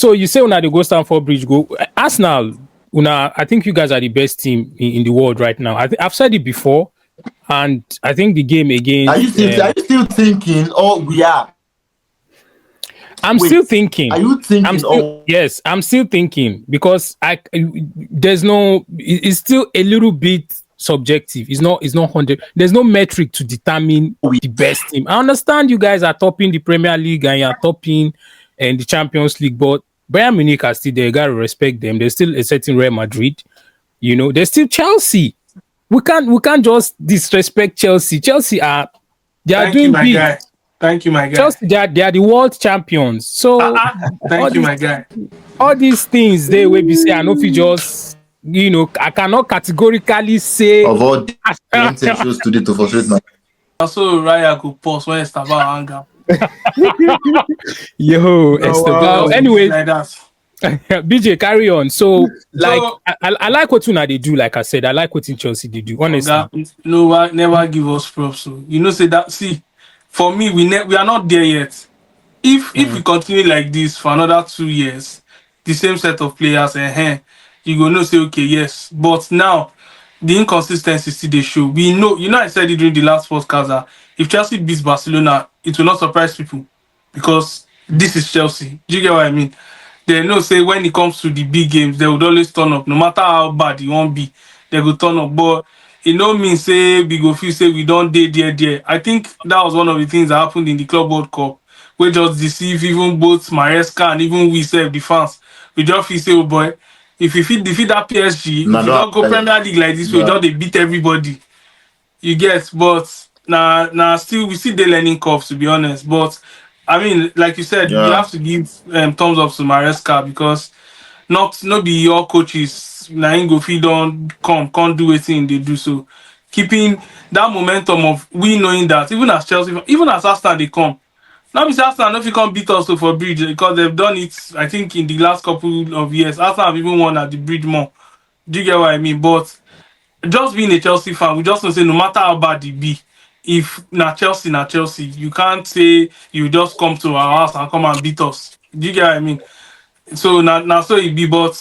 So you say una they go Stamford Bridge, go Arsenal. I think you guys are the best team in the world right now. I've said it before, and I think the game against. Are you still thinking? Oh, we are. I'm still thinking. Are you thinking? Yes, I'm still thinking because it's still a little bit subjective. It's not 100. There's no metric to determine the best team. I understand you guys are topping the Premier League and you're topping the Champions League, but Bayern Munich are still there. You gotta respect them. There's still a certain Real Madrid. You know, there's still Chelsea. We can't just disrespect Chelsea. Chelsea they are Thank doing you, my big. guy. Thank you, my guy. Chelsea, they are the world champions. So thank you, my guy. All these things they will be say, I know if you just, I cannot categorically say of all the shows today to frustrate my. Also, Raya could pause when it's about anger. Yo, Esteban. Anyway, like that. BJ, carry on. So I like what they do. Like I said, I like what in Chelsea they do. Honestly, never give us props. So say that. See, for me, we are not there yet. If we continue like this for another 2 years, the same set of players, you go know say okay, yes. But now the inconsistency still they show. We know, I said it during the last podcast that if Chelsea beats Barcelona, it will not surprise people because this is Chelsea. Do you get what I mean? They know say when it comes to the big games, they would always turn up. No matter how bad it won't be, they will turn up. But it no mean say we go feel say we don't there. I think that was one of the things that happened in the Club World Cup, where just deceive even both Maresca and even we self the fans. We just feel say, oh boy, if we defeat that PSG, if we don't go Premier League like this, we just they beat everybody. You get, but now still we see the learning curve, to be honest. But I mean, like you said, you have to give thumbs up to Maresca because not be all coaches go feed on can't do anything they do. So keeping that momentum of we knowing that even as Chelsea, even as Arsenal they come. Now Mr. Arsenal if you can't beat us for Bridge because they've done it, I think, in the last couple of years. Arsenal have even won at the Bridge more. Do you get what I mean? But just being a Chelsea fan, we just know say no matter how bad it be, if Chelsea, you can't say you just come to our house and come and beat us. Do you get what I mean? So now so it be, but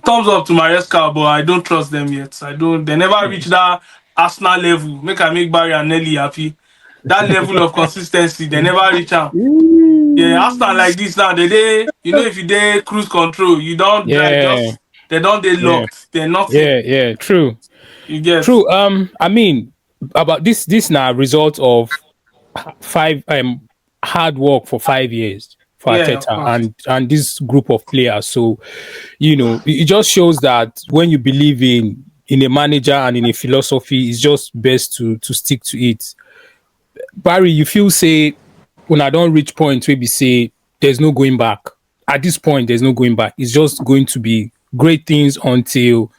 thumbs up to Maresca, but I don't trust them yet. They never reach that Arsenal level. Make Barry and Nelly happy. That level of consistency, they never reach out. Yeah, Arsenal like this now, if you dey cruise control, you don't drive, they don't locked. They're not. Yeah, true. You get true. I mean, about this now result of 5 hard work for 5 years for Arteta and this group of players. So, it just shows that when you believe in a manager and in a philosophy, it's just best to stick to it. Barry, you feel say when I don't reach point where we say there's no going back. At this point, there's no going back. It's just going to be great things until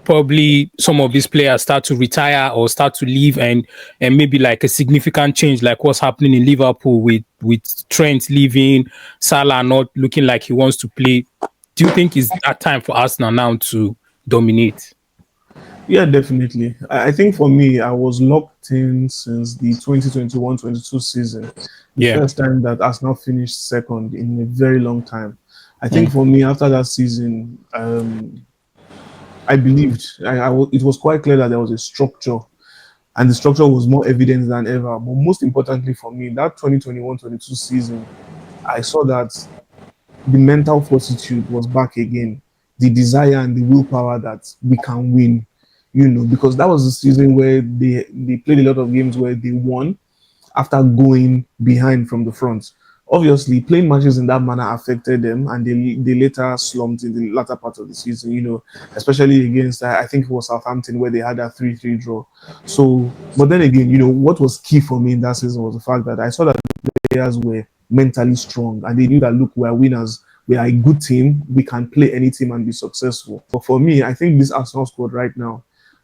probably some of these players start to retire or start to leave, and maybe like a significant change like what's happening in Liverpool with Trent leaving, Salah not looking like he wants to play. Do you think it's that time for Arsenal now to dominate? Yeah, definitely. I think for me, I was locked in since the 2021-22 season. The first time that Arsenal finished second in a very long time. I think for me, after that season, I believed. It was quite clear that there was a structure, and the structure was more evident than ever. But most importantly for me, that 2021-22 season, I saw that the mental fortitude was back again. The desire and the willpower that we can win. Because that was the season where they played a lot of games where they won after going behind from the front. Obviously, playing matches in that manner affected them, and they later slumped in the latter part of the season, especially against, I think it was Southampton, where they had a 3-3 draw. So, but then again, what was key for me in that season was the fact that I saw that the players were mentally strong, and they knew that, look, we're winners. We are a good team. We can play any team and be successful. But for me, I think this Arsenal squad right now,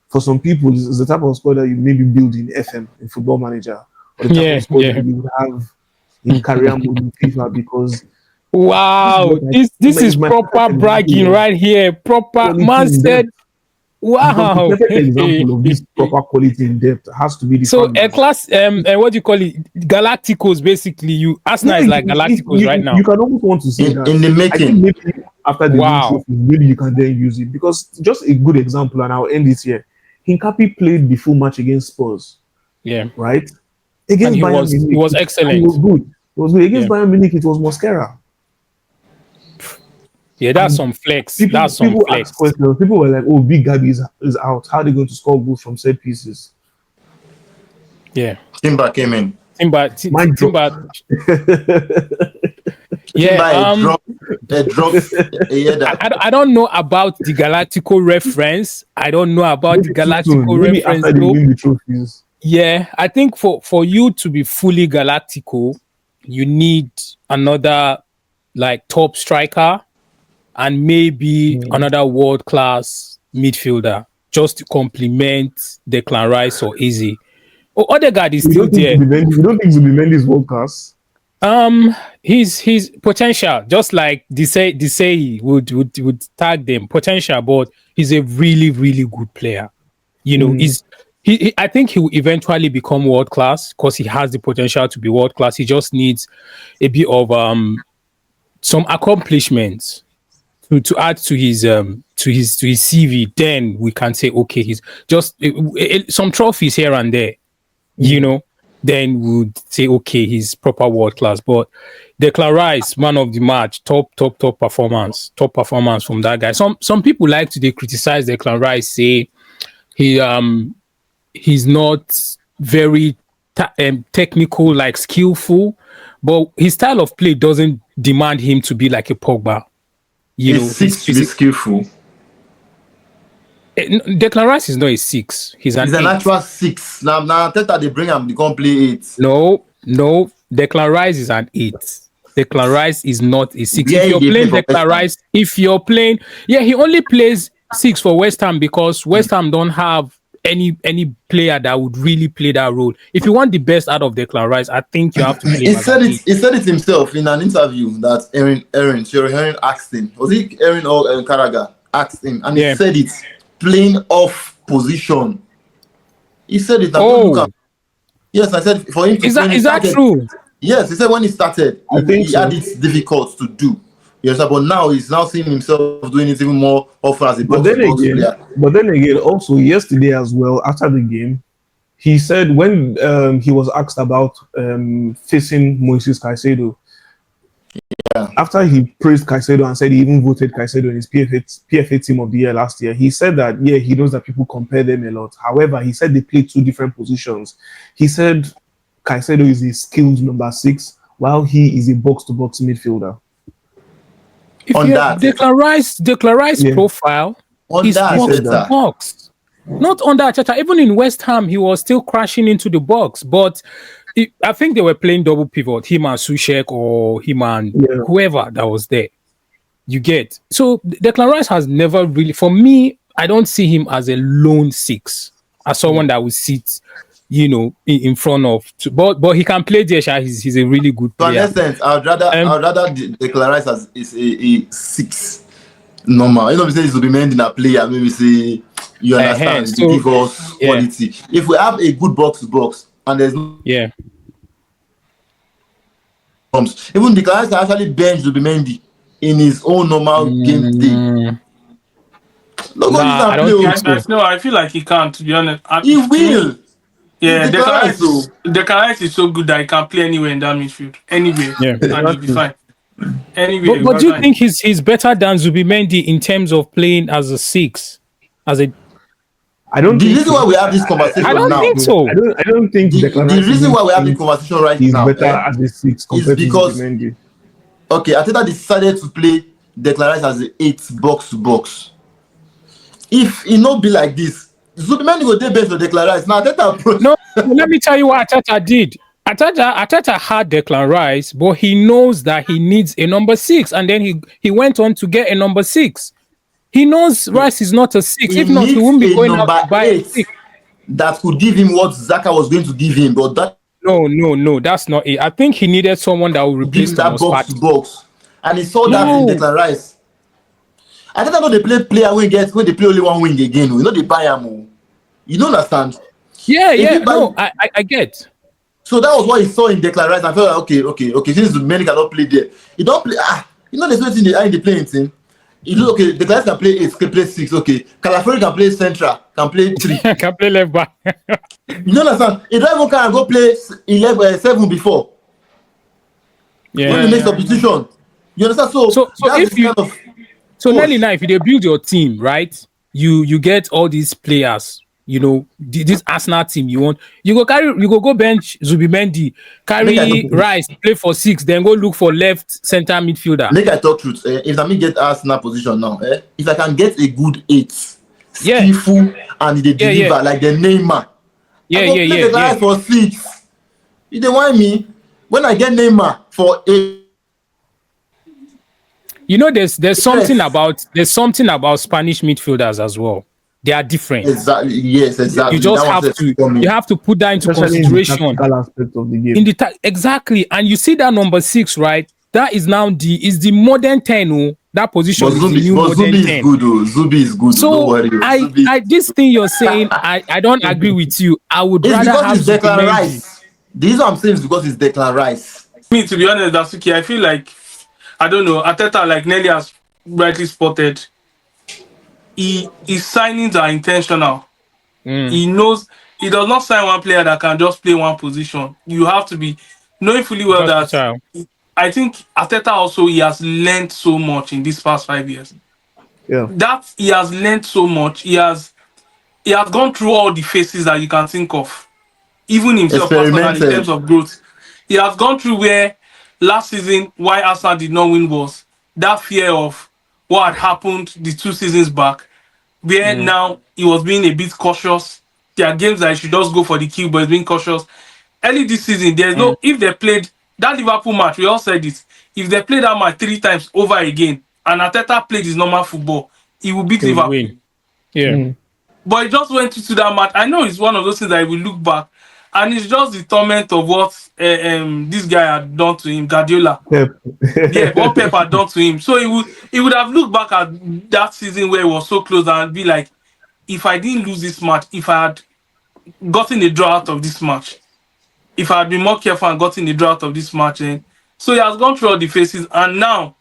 for some people, is the type of squad that you maybe build in FM, in Football Manager, or the type of squad that you would have in career mode in FIFA, because wow, this is proper bragging right here. Proper man said Wow. The perfect example of this proper quality in depth has to be the So fan a base. class what do you call it? Galacticos, basically. Arsenal is like Galacticos right now. You can almost want to say that in the I think making. maybe after the Wow. trophy, maybe you can then use it, because just a good example, and I'll end it here. Hincapi played the full match against Spurs, Yeah. right? Against And he Bayern was Munich, excellent. He was good. It was good. Against Yeah. Bayern Munich, it was Mosquera. Yeah, that's some flex. People flex. ask questions. People were like, "Oh, Big Gabi is out. How are they going to score goals from set pieces?" Yeah. Timber came in. Timber. Yeah. They dropped a year that. I don't know about the Galactico reference. I don't know about the Galactico Maybe reference. after they win the trophies. Yeah, I think for you to be fully Galactico, you need another like top striker and maybe another world class midfielder just to complement Declan Rice or Eze. Oh, Odegaard is still there. You don't think Zubimendi is world class? His potential, just like Disey would tag them potential, but he's a really, really good player. You know, I think he will eventually become world class because he has the potential to be world class. He just needs a bit of some accomplishments to add to his CV. Then we can say, okay, he's just some trophies here and there. You know, then we would say, okay, he's proper world class. But Declan Rice, man of the match, top performance from that guy. Some people like to criticize Declan Rice, say he's not very technical, like skillful, but his style of play doesn't demand him to be like a Pogba. He's skillful. Declan Rice is not a 6. He's an actual 6. Now Teta they bring him, they can't play 8. No. Declan Rice is an 8. Declan Rice is not a 6. Yeah, if you're playing Declan Rice, he only plays 6 for West Ham because West Ham don't have any player that would really play that role. If you want the best out of Declan Rice, I think you have to play. He said it himself in an interview that Aaron asked him. Was it Aaron or Carragher asked him, and he said it. Playing off position. He said it. Yes, I said for him. Is that true? Yes, he said when he started, he had it difficult to do. Yes, but now he's seeing himself doing it even more often as a box player. But then again, also yesterday as well, after the game, he said when he was asked about facing Moises Caicedo. Yeah. After he praised Caicedo and said he even voted Caicedo in his PFA team of the year last year, he said that, he knows that people compare them a lot. However, he said they play 2 different positions. He said Caicedo is a skilled number 6, while he is a box-to-box midfielder. Declan Rice profile is box-to-box. Not on that. Even in West Ham, he was still crashing into the box, but I think they were playing double pivot, him and Souček or him and whoever that was there. You get. So Declan Rice has never really, for me, I don't see him as a lone 6, as someone that will sit, in front of. But he can play there. He's a really good player. To an extent, I'd rather Declan Rice as is a 6 normal. We say he's Zubimendi in a player. Maybe say you understand. So, give us quality. If we have a good box to box. And there's even Declan Rice can actually bench Zubimendi in his own normal game day. I feel like he can't, to be honest. He will. Yeah, Declan Rice is so good that he can play anywhere in that midfield. Anywhere. And he'll be fine. Anyway, but do you think he's better than Zubimendi in terms of playing as a 6? I don't think the reason why we have this conversation now. I don't think so. I don't think the reason why we have the conversation right now is better as a 6 compared to Zubimendi. Okay, Arteta decided to play Declan Rice as an 8 box to box. If he not be like this, Zubimendi will take best for Declan Rice. Now Arteta approach. No, let me tell you what Arteta did. Arteta had Declan Rice, but he knows that he needs a number 6, and then he went on to get a number 6. He knows Rice is not a 6. If not, he won't be going out to buy a 6. That could give him what Xhaka was going to give him, but that no, that's not it. I think he needed someone that will replace that box to box, and he saw that in Declan Rice. I don't know they play player when they play only one wing again. You know they buy am. You don't understand? Yeah. No, I get. So that was what he saw in Declan Rice. I felt like, okay. Since many cannot play there, he don't play. You know, there's nothing in the playing team. You know, okay, Declan Rice can play 8, can play 6. Okay, Calafori can play central, can play 3. Can play left back. You don't understand? He don't even can go play 7 before. Yeah. When he makes substitution, you understand? So if you Nelly, now if you build your team, right, you get all these players. You know, this Arsenal team you go bench Zubimendi, carry Rice, play for 6, then go look for left center midfielder. Make I talk truth. If I get Arsenal position now, if I can get a good 8, skillful and they deliver like the Neymar. Play the guy for 6. If they want me, when I get Neymar for 8. You know, there's something about Spanish midfielders as well. They are different. Exactly. Yes, exactly. You just have to put that into consideration. In the aspect of the game. Exactly, and you see that number 6, right? That is now the modern 10. That position is the new modern 10. Zubi is good. So don't worry. This thing you're saying, I don't agree with you. I would rather have Declan Rice. This is what I'm saying is because it's Declan Rice. Me, to be honest, Dasuki, I feel like, I don't know, Arteta, like Nelly has rightly spotted, his signings are intentional. He knows he does not sign one player that can just play one position. You have to be knowing fully well that I think Arteta also, he has learned so much in these past 5 years. Yeah. That he has learned so much. He has gone through all the phases that you can think of. Even himself personally in terms of growth. He has gone through where last season why Arsenal did not win was that fear of what had happened the 2 seasons back, where now he was being a bit cautious. There are games that he should just go for the kill, but he's being cautious. Early this season, there's no, if they played that Liverpool match, we all said it, if they played that match 3 times over again, and Arteta played his normal football, he will beat Liverpool. Win. Yeah. But he just went into that match. I know it's one of those things that he will look back, and it's just the torment of what this guy had done to him, Guardiola. What Pep had done to him. So he would have looked back at that season where he was so close and be like, if I didn't lose this match, if I had gotten a draw out of this match, if I had been more careful and gotten a draw out of this match, so he has gone through all the phases, and now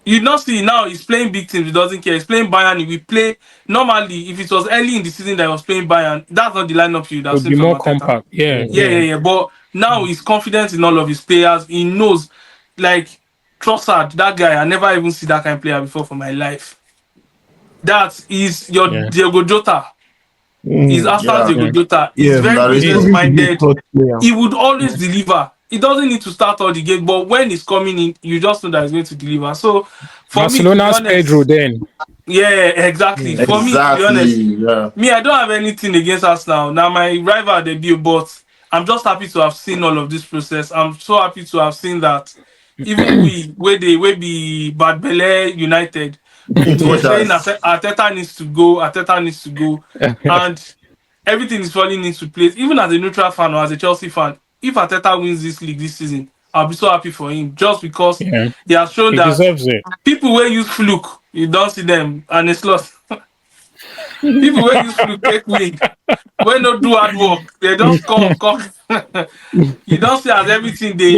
you not see now he's playing big teams. He doesn't care. He's playing Bayern. He will play normally. If it was early in the season that he was playing Bayern, that's not the lineup you would have seen. Be more compact. Yeah. But now he's confident in all of his players. He knows, like Trossard, that guy. I never even see that kind of player before for my life. That is your Diego Jota. He's Arsenal's Diego Jota. He's very business-minded. He would always deliver. He doesn't need to start all the game, but when he's coming in, you just know that he's going to deliver. So for Barcelona's me, to be honest, Pedro then. Yeah, exactly. For me, to be honest, me, I don't have anything against Arsenal. Now my rival debut, but I'm just happy to have seen all of this process. I'm so happy to have seen that even we be Bad Belle United, we're saying Arteta needs to go, and everything is falling into place. Even as a neutral fan or as a Chelsea fan, if Arteta wins this league this season, I'll be so happy for him, just because he has shown that people will use fluke, you don't see them, and it's lost. People will use fluke take win, when not do hard work, they just come. You don't see as everything they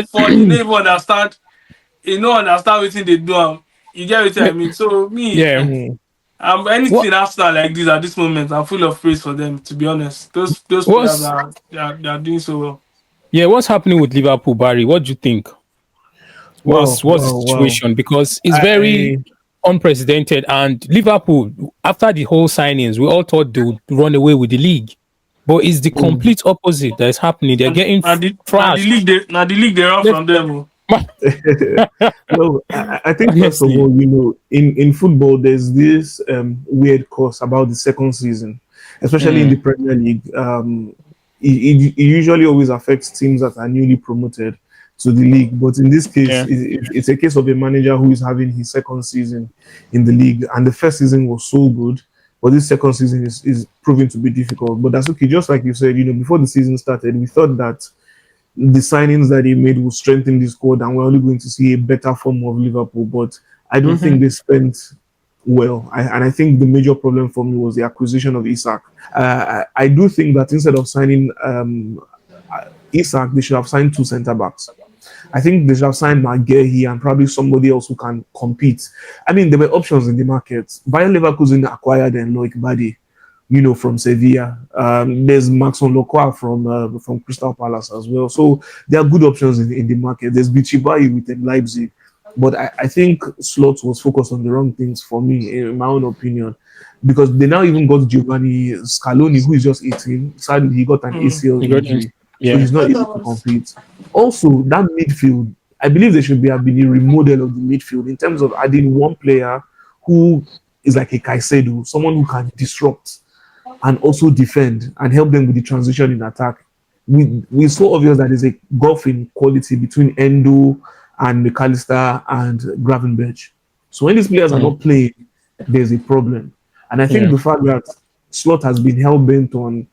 fall, you don't even understand. You don't understand everything they do. You get what I mean? So me, anything Arsenal like this at this moment, I'm full of praise for them. To be honest, those players they are doing so well. Yeah, what's happening with Liverpool, Barry? What do you think? What's the situation? Because it's very unprecedented, and Liverpool, after the whole signings, we all thought they would run away with the league, but it's the complete opposite that is happening. They're getting trashed. Now the league they run from them. Well, I think first of all, in football, there's this weird curse about the second season, especially in the Premier League. It usually always affects teams that are newly promoted to the league, but in this case, it's a case of a manager who is having his second season in the league, and the first season was so good, but this second season is proving to be difficult. But that's okay. Just like you said, before the season started, we thought that the signings that he made would strengthen the squad, and we're only going to see a better form of Liverpool. But I don't think they spent well. And I think the major problem for me was the acquisition of Isak. I do think that instead of signing Isak, they should have signed 2 centre backs. I think they should have signed McGahey and probably somebody else who can compete. I mean, there were options in the market. Bayer Leverkusen acquired Loic Badi, from Sevilla. There's Maxon Lokwa from Crystal Palace as well. So there are good options in the market. There's Bichibayi with Leipzig. But I think Slot was focused on the wrong things for me, in my own opinion. Because they now even got Giovanni Scaloni, who is just 18. Sadly, he got an ACL injury. So he's not able to compete. Also, that midfield, I believe there should have been a remodel of the midfield in terms of adding one player who is like a Caicedo, someone who can disrupt and also defend and help them with the transition in attack. We saw obvious that there's a gulf in quality between Endo and McAllister and Gravenberch. So when these players are not playing, there's a problem. And I think the fact that Slot has been hell-bent on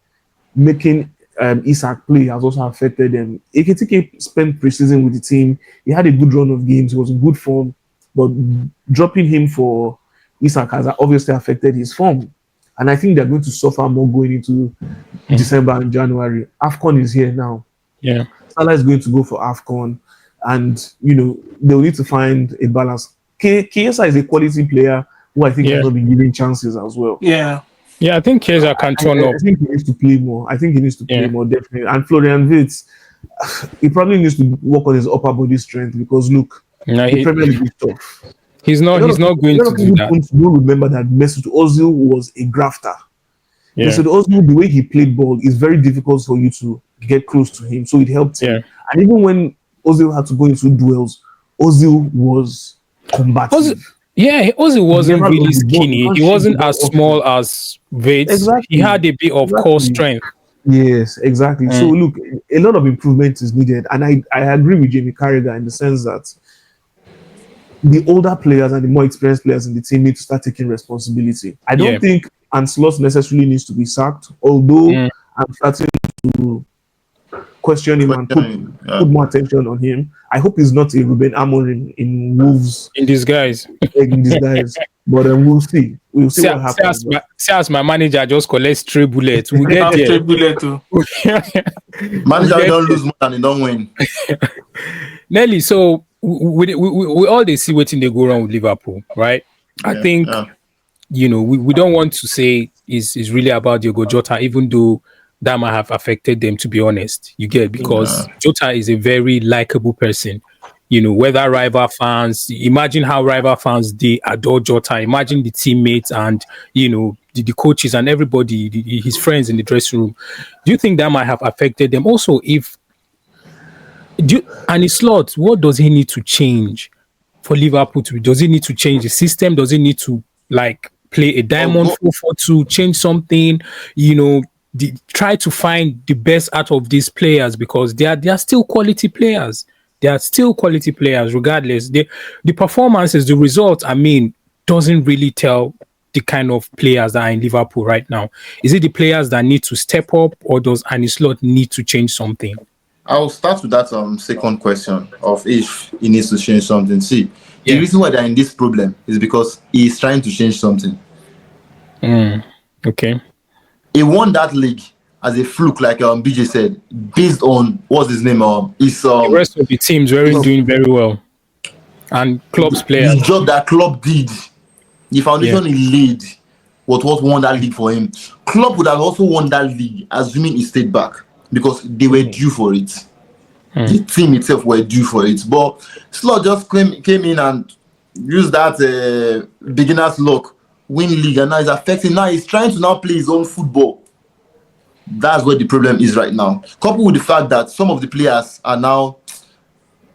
making Isak play has also affected them. Ekitike spent preseason with the team. He had a good run of games. He was in good form. But dropping him for Isak has obviously affected his form. And I think they're going to suffer more going into December and January. AFCON is here now. Yeah. Salah is going to go for AFCON. And, they'll need to find a balance. Chiesa is a quality player who I think has not been given chances as well. Yeah, I think Chiesa can turn up. I think he needs to play more. More, definitely. And Florian Wirtz, he probably needs to work on his upper body strength because, look, the Premier League is tough. He's not going to do that. Don't remember that Mesut Ozil was a grafter. Yeah. Mesut Ozil, the way he played ball, is very difficult for you to get close to him. So it helped him. And even when Ozil had to go into duels, Ozil was combative. Ozil wasn't really skinny. He wasn't as small as Wirtz. Exactly. He had a bit of core strength. Yes, exactly. So look, a lot of improvement is needed. And I agree with Jamie Carragher in the sense that the older players and the more experienced players in the team need to start taking responsibility. I don't think Ancelotti necessarily needs to be sacked, although I'm starting to question him and put more attention on him. I hope he's not a Ruben Amorim in Wolves. In disguise. But we'll see. We'll see what happens. As my manager just collects 3 bullets. We get there. 3 bullets too. Manager don't lose more than he don't win. Nelly, so we all they see waiting they go wrong with Liverpool, right? I think we don't want to say is really about Diogo Jota, even though that might have affected them, to be honest. You get, because Jota is a very likable person. Whether rival fans, imagine how rival fans, they adore Jota. Imagine the teammates and, the coaches and everybody, his friends in the dressing room. Do you think that might have affected them? Also, and his Slot, what does he need to change for Liverpool to? Does he need to change the system? Does he need to play a diamond 4-4-2, change something? Try to find the best out of these players because they are still quality players. They are still quality players, regardless. The performances, the results, doesn't really tell the kind of players that are in Liverpool right now. Is it the players that need to step up, or does Arne Slot need to change something? I'll start with that second question of if he needs to change something. See, the reason why they're in this problem is because he's trying to change something. Okay. He won that league as a fluke, like BJ said, based on what's his name? The rest of the teams doing very well, and Klopp's players. The job that Klopp did, the foundation he laid, what won that league for him. Klopp would have also won that league, assuming he stayed back, because they were due for it. The team itself were due for it, but Slot just came in and used that beginner's luck, win league, and now it's affecting. Now he's trying to now play his own football. That's where the problem is right now. Coupled with the fact that some of the players are now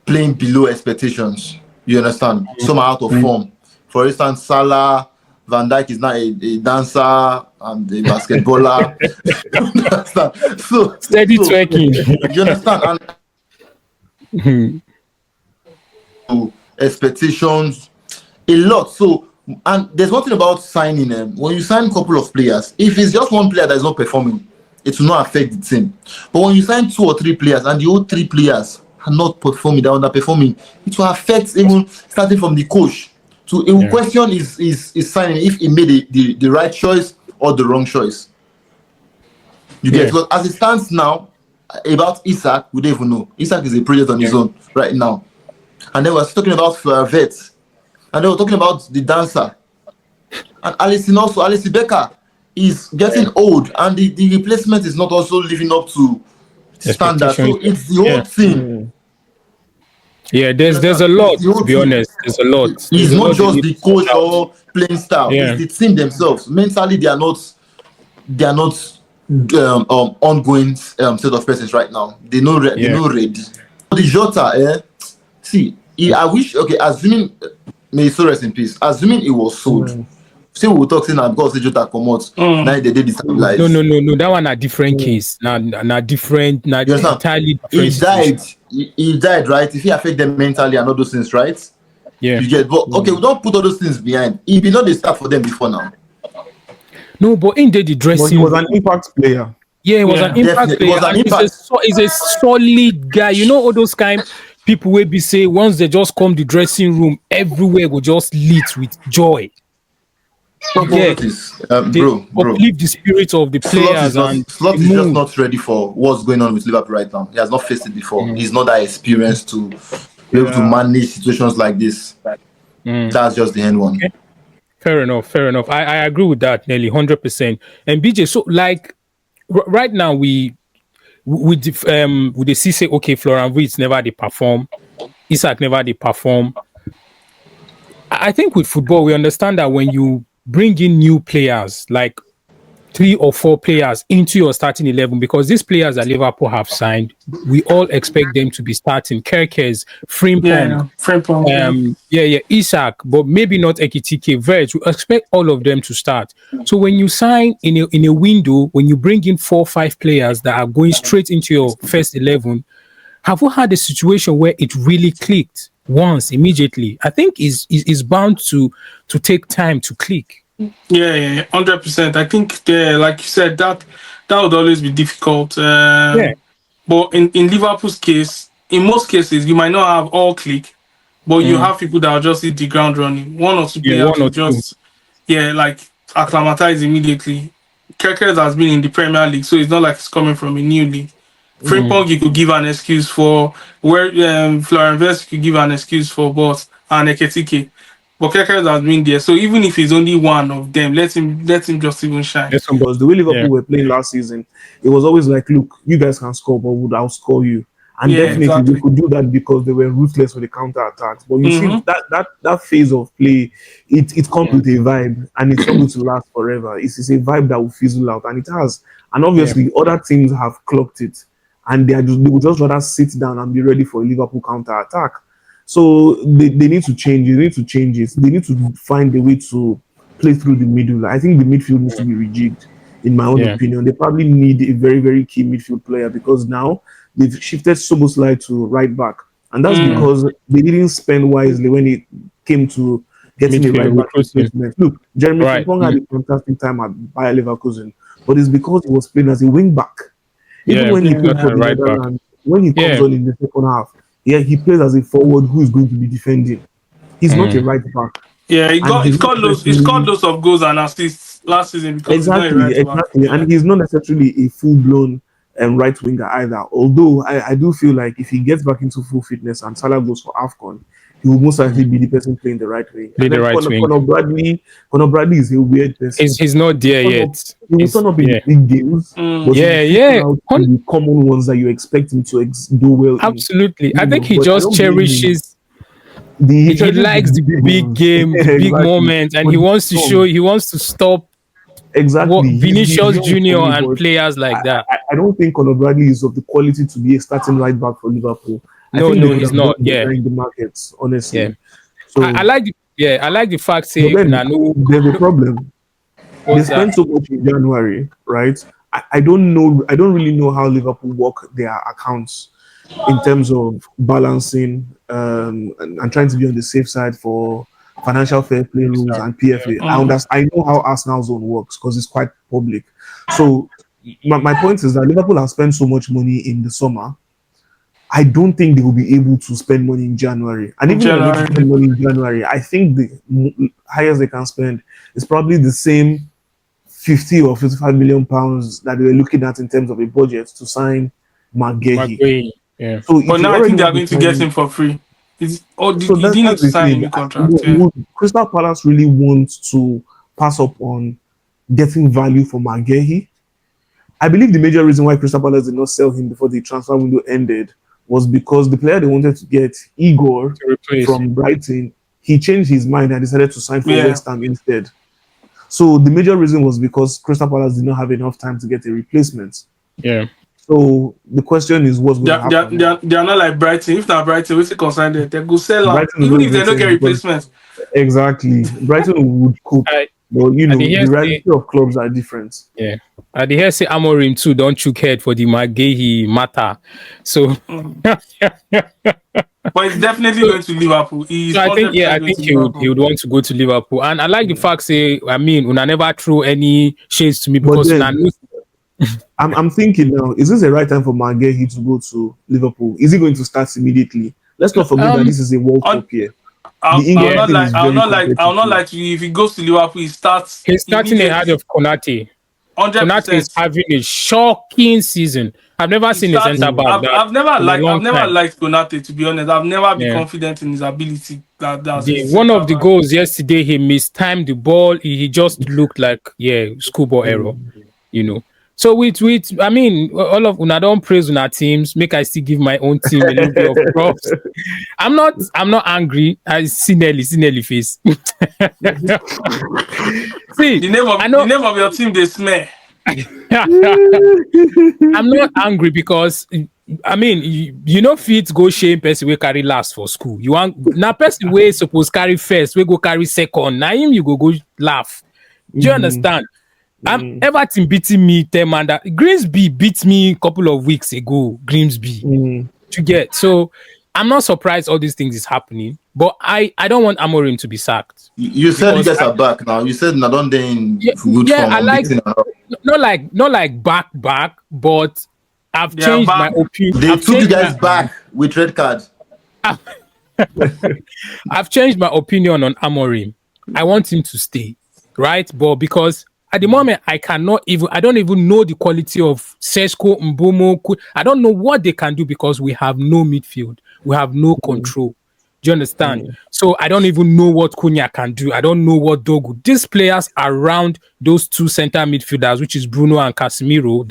playing below expectations. You understand? Some are out of form. For instance, Salah, Van Dijk is now a dancer and a basketballer. You understand? So steady twerking. You understand? And expectations a lot. So, and there's one thing about signing them. When you sign a couple of players, if it's just one player that is not performing, it will not affect the team. But when you sign 2 or 3 players and the other 3 players are not performing, they're underperforming, it will affect even starting from the coach So it will question his signing if he made the right choice or the wrong choice. You get, because as it stands now, about Isak, we don't even know. Isak is a project on his own right now. And then we're talking about Vets. And then we're talking about the dancer. And Alisson Becker is getting old, and the replacement is not also living up to standard. So it's the whole thing. Yeah, there's a lot, to be honest. There's a lot. It's not just the coach or playing style. It's the team themselves. Mentally, they are not ongoing set of persons right now. They're not ready. The Jota, I wish, assuming, may he so rest in peace, assuming it was sold. See, we will talk saying because the Jota come out. Now they did destabilize. No. That one a different case. Not different. Not entirely different. He died, right? If he affect them mentally and all those things, right? Yeah. You get, but we don't put all those things behind. He did not they start for them before now. No, but in the dressing, he was an impact player. Yeah, he was an impact player. He's a solid guy. You know all those kind people will be say once they just come the dressing room, everywhere will just lit with joy. Bro. Uplift the spirit of the players. Slot is just not ready for what's going on with Liverpool right now. He has not faced it before. He's not that experienced to be able to manage situations like this. That's just the end one. Okay. Fair enough. I agree with that nearly 100%. And BJ, so like right now we see say okay, Florian Wirtz never they perform, Isak never they perform. I think with football we understand that when you bring in new players, like 3 or 4 players into your starting 11, because these players that Liverpool have signed, we all expect them to be starting. Kerkez, Frimpong, Isak, but maybe not Ekitike, Verge. We expect all of them to start. So when you sign in a window, when you bring in 4 or 5 players that are going straight into your first 11, have you had a situation where it really clicked once immediately? I think is bound to take time to click. Yeah, 100%. I think, like you said, that would always be difficult. But in Liverpool's case, in most cases, you might not have all click, but you have people that will just hit the ground running. 1 or 2 players will just, like acclimatize immediately. Kerkez has been in the Premier League, so it's not like it's coming from a new league. Frimpong, you could give an excuse for, where Florian Wirtz could give an excuse for, but and Ekitike. But Kerkez has been there, so even if he's only one of them, let him just even shine. Because the way Liverpool were playing last season, it was always like, look, you guys can score, but would outscore you. And definitely they could do that because they were ruthless with the counter attacks. But you see that phase of play, it comes with a vibe, and it's not going to last forever. It's a vibe that will fizzle out, and it has. And obviously, other teams have clocked it, and they would just rather sit down and be ready for a Liverpool counter attack. So they need to change. They need to change it. They need to find a way to play through the middle. I think the midfield needs to be rejigged, in my own opinion. They probably need a very, very key midfield player, because now they've shifted Szoboszlai to right back. And that's because they didn't spend wisely when it came to getting a right back replacement. Look, Jeremy Frimpong had a fantastic time at Bayer Leverkusen, but it's because he was playing as a wing back. Even when he played for the Netherlands, when he comes on in the second half, he plays as a forward who is going to be defending. He's not a right back. Yeah, he scored loads of goals and assists last season. Exactly. And he's not necessarily a full-blown right winger either. Although I do feel like if he gets back into full fitness and Salah goes for AFCON, he will most likely be the person playing the right wing. Conor Bradley is a weird person. He's not there yet. He will turn up in the big games. The common ones that you expect him to do well. Absolutely. I think he just cherishes. He likes the big game, the big moment, and he wants to show. He wants to stop. Exactly. Vinicius Junior and players like that. I don't think Conor Bradley is of the quality to be a starting right back for Liverpool. No, he's not. In the markets, honestly. Yeah. So I like the fact saying there's a problem. They spent so much in January, right? I don't really know how Liverpool work their accounts in terms of balancing and trying to be on the safe side for financial fair play rules and PFA. I know how Arsenal Zone works because it's quite public. So my point is that Liverpool has spent so much money in the summer I don't think they will be able to spend money in January. And even if they're going to spend money in January, I think the highest they can spend is probably the same 50 or 55 million pounds that they were looking at in terms of a budget to sign McGahey. Yeah. So but now I think they are going to get him for free. He didn't need to sign any contract. Crystal Palace really wants to pass up on getting value for McGahey. I believe the major reason why Crystal Palace did not sell him before the transfer window ended was because the player they wanted to get, Igor from Brighton, he changed his mind and decided to sign for West Ham instead. So the major reason was because Crystal Palace did not have enough time to get a replacement. Yeah. So the question is, what's going to happen? They are not like Brighton. If not Brighton, what's it concerned? They go sell out, even if they don't get replacements. Exactly. Brighton would cope. But you know, the reality of clubs are different. Yeah. And the hear say Amorim too, don't choke head for the McGahey matter. So but it's definitely going to Liverpool. So I think he would want to go to Liverpool. And I like the fact say, I mean, Una never throw any shades to me because I'm thinking now, is this the right time for McGahey to go to Liverpool? Is he going to start immediately? Let's not forget that this is a World Cup year. I'll not like to you. If he goes to Liverpool, he's starting ahead of Konate. 100%. Konate is having a shocking season. I've never seen a centre back. I've never liked Konate, to be honest. I've never been confident in his ability. One of the goals yesterday, he mistimed the ball. He just looked like schoolboy error, you know. So with I mean, all of Una don't praise Una teams. Make I still give my own team a little bit of props. I'm not angry. I see Nelly face. See, the name of your team, they smear. I'm not angry because I mean, you know, fit go shame person we carry last for school. You want now person way supposed carry first, we go carry second. Now him you go laugh. Do you understand? Everton beating me 10 man. Grimsby beat me a couple of weeks ago. Grimsby to get. So I'm not surprised all these things is happening, but I don't want Amorim to be sacked. You said you guys are back now. You said not on in good form. I like not like back, but I've changed my opinion. They took you guys back with red card. I've changed my opinion on Amorim. I want him to stay, right? But because at the moment, I don't even know the quality of Sesko, Mbomo. I don't know what they can do because we have no midfield. We have no control. Do you understand? So I don't even know what Cunha can do. I don't know what Dogu. These players around those two center midfielders, which is Bruno and Casemiro,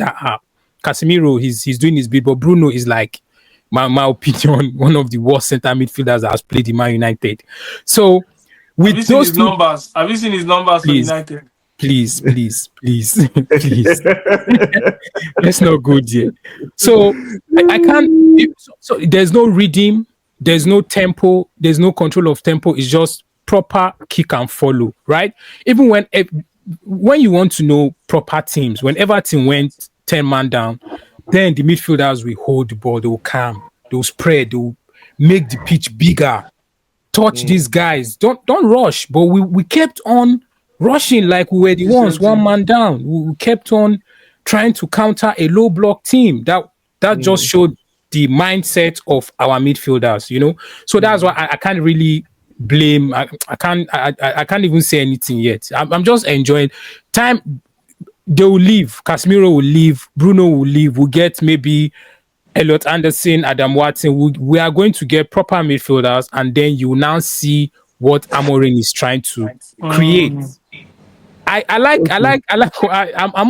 Casemiro, he's doing his bit, but Bruno is like, my opinion, one of the worst center midfielders that has played in Man United. So with those two numbers, have you seen his numbers for United? Please. Let's not go there. So I can't. So there's no rhythm, there's no tempo, there's no control of tempo. It's just proper kick and follow, right? Even when you want to know proper teams, when Everton went 10 man down, then the midfielders will hold the ball, they will calm, they will spread, they will make the pitch bigger. Touch these guys. Don't rush. But we kept on rushing like we were the ones, one man down. We kept on trying to counter a low block team. That just showed the mindset of our midfielders, you know. So that's why I can't really blame. I can't even say anything yet. I'm just enjoying time. They will leave. Casemiro will leave. Bruno will leave. We'll get maybe Elliot Anderson, Adam Watson. We are going to get proper midfielders, and then you will now see what Amorim is trying to create. I'm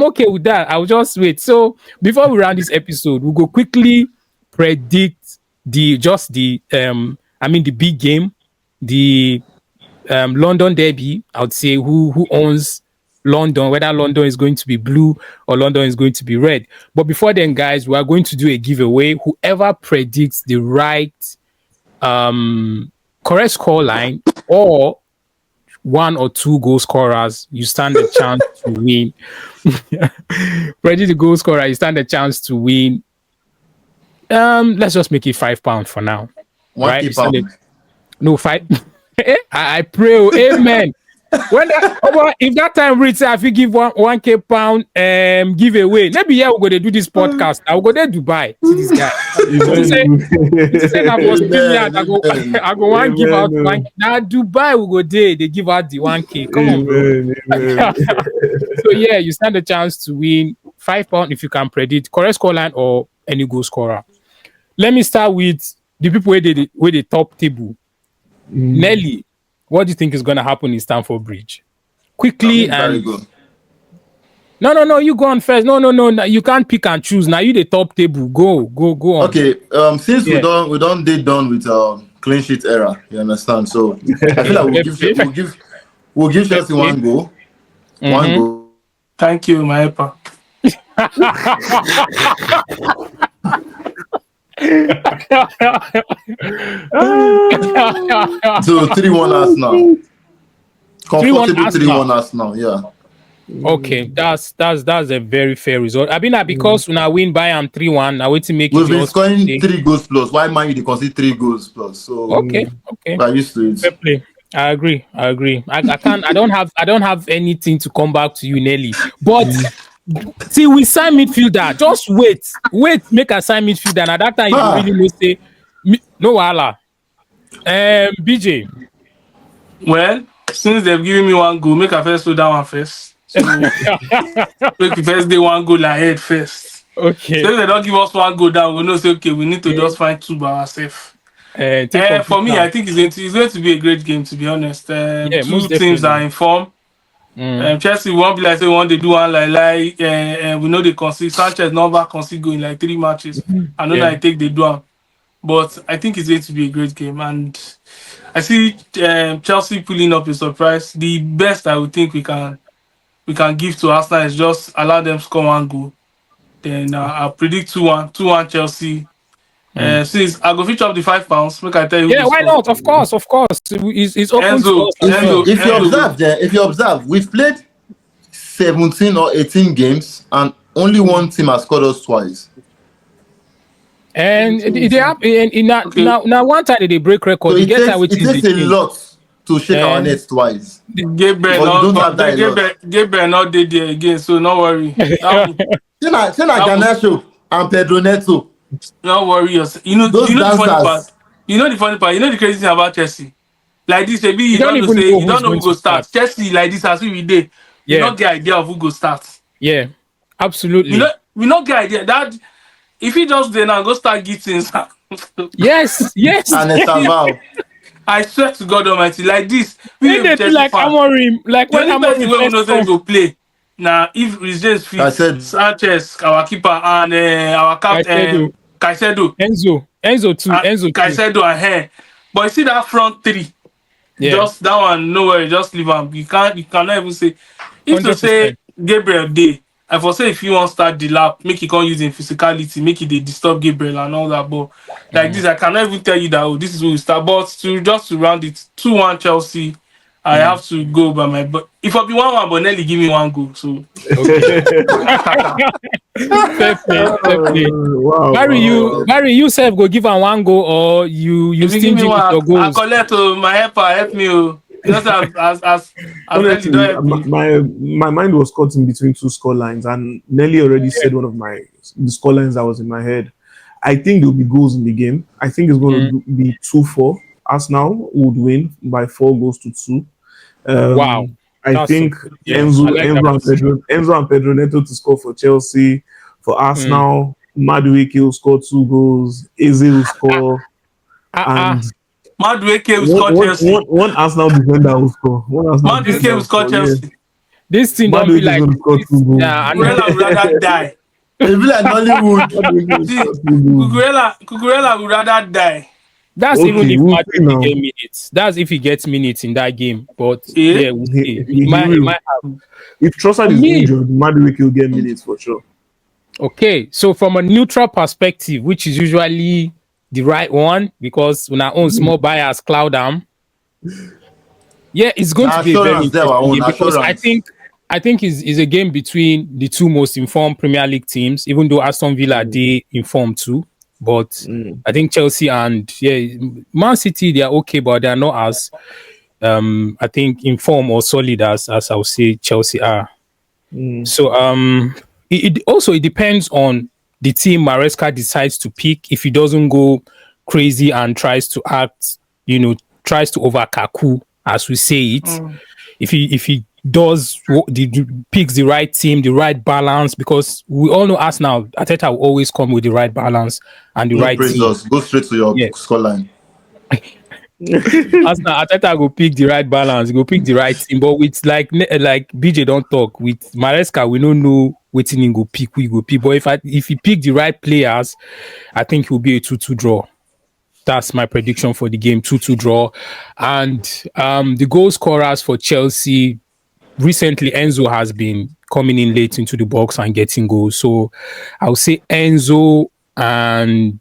okay with that. I'll just wait. So before we round this episode, we'll go quickly predict the big game, the London derby. I would say who owns London, whether London is going to be blue or London is going to be red. But before then, guys, we are going to do a giveaway. Whoever predicts the right correct score line or one or two goal scorers, you stand a chance to win. Predict the goal scorer, you stand a chance to win. Let's just make it £5 for now. £1. No, 5. I pray. Amen. if that time reach, I will give £1K giveaway. Maybe we go to do this podcast. I will go there Dubai. See this guy. I go one give out one. Now Dubai will go there. They give out the 1K. Come on, bro. So yeah, you stand a chance to win £5 if you can predict correct scoreline or any goal scorer. Let me start with the people where the top table. Nelly, what do you think is going to happen in Stamford Bridge? Quickly and no, you go on first. No, you can't pick and choose. Now you the top table. Go on. Okay, since we don't done with clean sheet era, you understand? So I feel like we'll give Chelsea one goal. One goal. Thank you, my helper. So 3-1 Arsenal. Comfortable 3-1 Arsenal, yeah. Okay, that's a very fair result. I mean, because when I win by 3-1, I wait to make we've been scoring 3 goals plus. Why man you concede 3 goals plus? So okay. I'm used to it. Fair play. I agree. I can't. I don't have anything to come back to you, Nelly. But see, we sign midfielder. Just wait. Make a sign midfielder. And at that time, you really know say no wala. BJ. Well, since they've given me one goal, make a first slow down one first. So make the first day one goal ahead first. Okay. So if they don't give us one goal down, we know say okay, we need to just find 2 by ourselves. For me, I think it's going to be a great game, to be honest. 2 teams are in form. Chelsea won't be like say one they do one like we know they concede. Sanchez never concede goal in like 3 matches. I know that I take the do. But I think it's going to be a great game, and I see Chelsea pulling up a surprise. The best I would think we can give to Arsenal is just allow them score 1 goal. Then I'll predict 2-1 Chelsea. Since I go feature up the £5, make I tell you. Yeah, why not? Of course. It's open to us. If you observe, we've played 17 or 18 games, and only one team has scored us twice. And now one time they break record. So it takes a lot to shake our nets twice. Gabriel not did there again, so no worry. Garnacho and Pedro Neto. Don't worry yourself. You know the funny part. You know the crazy thing about Chelsea. Like this, maybe you don't know who go start. Chelsea like this as we did. You don't get idea of who go start. Yeah, absolutely. We don't get idea that if he just then go start getting. Yes. And I swear to God Almighty, like this. We like Amorim, like when Amorim go play. Now, if it's just Sanchez, our keeper, and our captain, Caicedo. Enzo too. Caicedo and Hen. But you see that front 3. Yeah. Just that one, no worry, just leave him. You cannot even say. If 100%. To say Gabriel Day, I for say if you want to start the lap, make it can't use in physicality, make it they disturb Gabriel and all that. But like this, I cannot even tell you that this is where we start. But to round it, 2-1 Chelsea. I have to go by my. But if I be 1-1, but Nelly give me 1 goal. So okay. Wow. Barry, you self go give him 1 goal, or you stingy with your goals. I collect my help me. Just as honestly, my mind was caught in between 2 scorelines, and Nelly already said one of the scorelines that was in my head. I think there will be goals in the game. I think it's going to be 2-4. Arsenal would win by 4 goals to 2. Wow. I think Enzo and Pedro Neto to score for Chelsea. For Arsenal, Madueke will score 2 goals. Eze will score. And Madueke will score Chelsea. One Arsenal defender will score. Madueke will score Chelsea. Yeah. This thing don't be like I would rather die. It be like Hollywood. Cucurella would rather die. That's okay, even if Madueke get minutes. That's if he gets minutes in that game. But we'll see. He might have. If Trossard is injured, Madueke will get minutes for sure. Okay, so from a neutral perspective, which is usually the right one, because when our own small buyers cloud them, it's going to be a very interesting game, because I think is a game between the 2 most informed Premier League teams, even though Aston Villa they informed too. But I think Chelsea and Man City, they are okay, but they are not as I think in form or solid as I would say Chelsea are. So it depends on the team Maresca decides to pick. If he doesn't go crazy and tries to act, tries to over Kaku, as we say it. If he does picks the right team, the right balance, because we all know Arsenal, Arteta will always come with the right balance and the right team. Go straight to your scoreline. Arsenal, Arteta go pick the right balance, go pick the right team. But with like BJ don't talk with Maresca, we don't know what team go pick. We go pick. But if he pick the right players, I think he'll be a 2-2 draw. That's my prediction for the game, 2-2 draw. And the goal scorers for Chelsea, recently Enzo has been coming in late into the box and getting goals. So I'll say Enzo and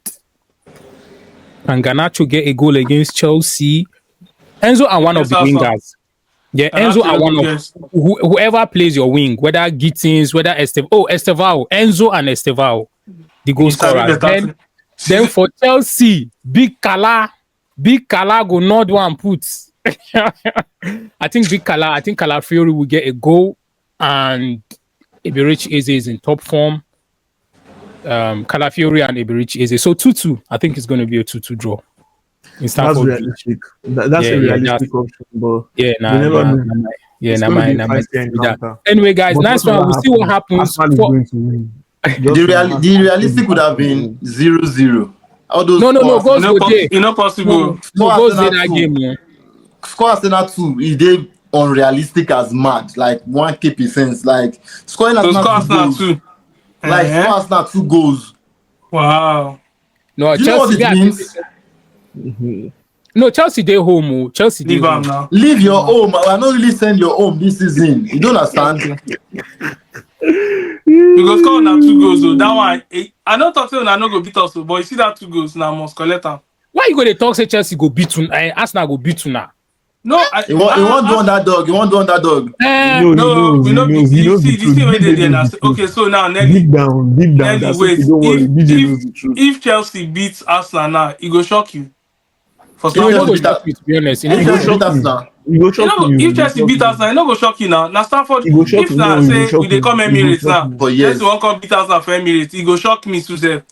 Garnacho get a goal against Chelsea. Enzo and one of the wingers. Yeah, Enzo and one of whoever plays your wing, whether Gittins, whether Estevao, Enzo and Estevao, the goal scorers. Then for Chelsea, Big Kala go nod one put. I think Calafiori will get a goal, and Eberechi Eze is in top form. Calafiori and Eberechi Eze. So 2-2. I think it's going to be a 2-2 draw. That's realistic. That's a realistic option, but anyway, guys, nice one. We'll see what happens. The realistic would have been 0-0. No, goals go there. It's not possible. No goals in that game. Yeah. Score Arsenal 2 is they unrealistic as mad, like 100%. Like scoring Arsenal 2. Like score Arsenal 2 goals. Wow. No, you know what it means? No, Chelsea they home. Chelsea they home. Now. Leave your home. I not really send your home this season. You don't understand. Because score now 2 goals. So that one, I don't talk to you. I not go beat us. But you see that 2 goals now must collect them. Why you go to talk say Chelsea go beat you? Arsenal go beat you now. No, you want do underdog. You want do underdog. No, we know. You see, this thing where they did. Okay, so now Nelly. Deep down. Wait, if Chelsea beats Arsenal now, it go shock you. For some reason, to be honest, if Chelsea beat Arsenal, it no go shock you now. Now Stamford, if now say we dey come Emirates now, Chelsea won't come beat Arsenal for Emirates, it go shock me to say.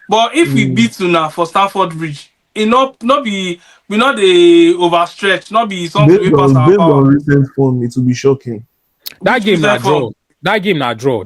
But if we beat you now for Stamford Bridge, it not be. We not the overstretch, not be something we pass our power. Based on recent form, it will be shocking. That game not draw.